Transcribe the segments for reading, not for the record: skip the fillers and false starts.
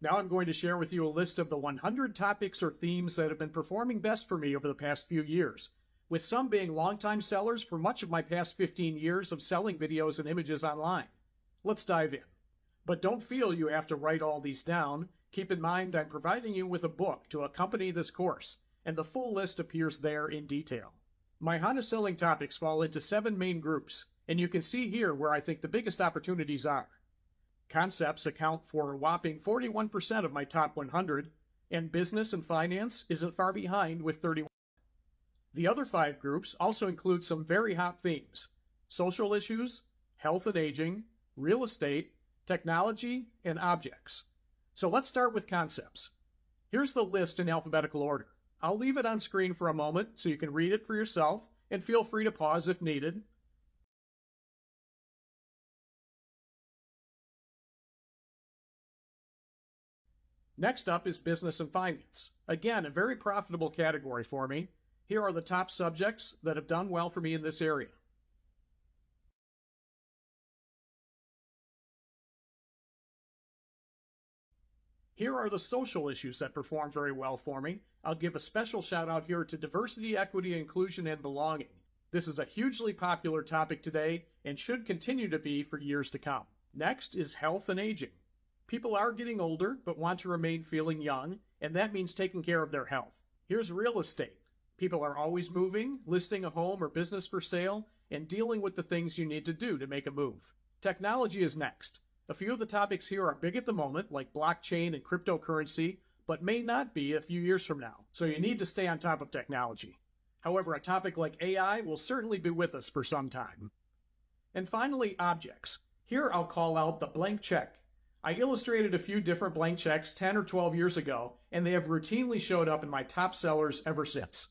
Now I'm going to share with you a list of the 100 topics or themes that have been performing best for me over the past few years, with some being longtime sellers for much of my past 15 years of selling videos and images online. Let's dive in. But don't feel you have to write all these down. Keep in mind I'm providing you with a book to accompany this course, and the full list appears there in detail. My hottest selling topics fall into 7 main groups, and you can see here where I think the biggest opportunities are. Concepts account for a whopping 41% of my top 100, and business and finance isn't far behind with 31%. The other 5 groups also include some very hot themes: social issues, health and aging, real estate, technology, and objects. So let's start with concepts. Here's the list in alphabetical order. I'll leave it on screen for a moment so you can read it for yourself, and feel free to pause if needed. Next up is business and finance. Again, a very profitable category for me. Here are the top subjects that have done well for me in this area. Here are the social issues that perform very well for me. I'll give a special shout out here to diversity, equity, inclusion, and belonging. This is a hugely popular topic today and should continue to be for years to come. Next is health and aging. People are getting older but want to remain feeling young, and that means taking care of their health. Here's real estate. People are always moving, listing a home or business for sale, and dealing with the things you need to do to make a move. Technology is next. A few of the topics here are big at the moment, like blockchain and cryptocurrency, but may not be a few years from now, so you need to stay on top of technology. However, a topic like AI will certainly be with us for some time. And finally, objects. Here I'll call out the blank check. I illustrated a few different blank checks 10 or 12 years ago, and they have routinely showed up in my top sellers ever since.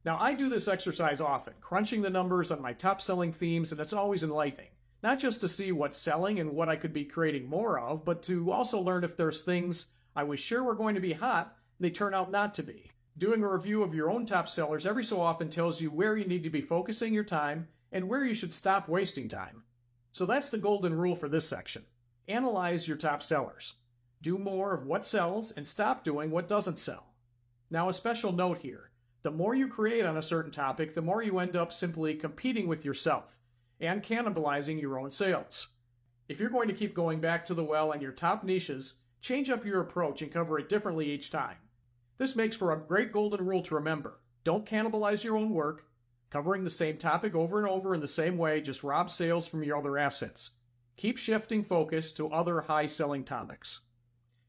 Now, I do this exercise often, crunching the numbers on my top selling themes, and it's always enlightening. Not just to see what's selling and what I could be creating more of, but to also learn if there's things I was sure were going to be hot, and they turn out not to be. Doing a review of your own top sellers every so often tells you where you need to be focusing your time and where you should stop wasting time. So that's the golden rule for this section. Analyze your top sellers. Do more of what sells and stop doing what doesn't sell. Now, a special note here. The more you create on a certain topic, the more you end up simply competing with yourself and cannibalizing your own sales. If you're going to keep going back to the well on your top niches, change up your approach and cover it differently each time. This makes for a great golden rule to remember. Don't cannibalize your own work. Covering the same topic over and over in the same way just robs sales from your other assets. Keep shifting focus to other high-selling topics.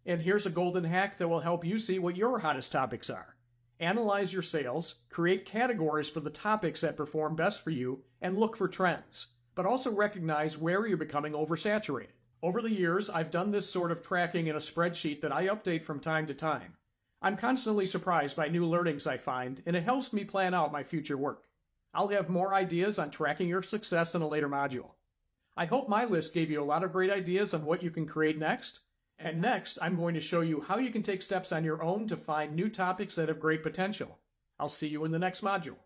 And here's a golden hack that will help you see what your hottest topics are. Analyze your sales, create categories for the topics that perform best for you, and look for trends. But also recognize where you're becoming oversaturated. Over the years, I've done this sort of tracking in a spreadsheet that I update from time to time. I'm constantly surprised by new learnings I find, and it helps me plan out my future work. I'll have more ideas on tracking your success in a later module. I hope my list gave you a lot of great ideas on what you can create next. And next, I'm going to show you how you can take steps on your own to find new topics that have great potential. I'll see you in the next module.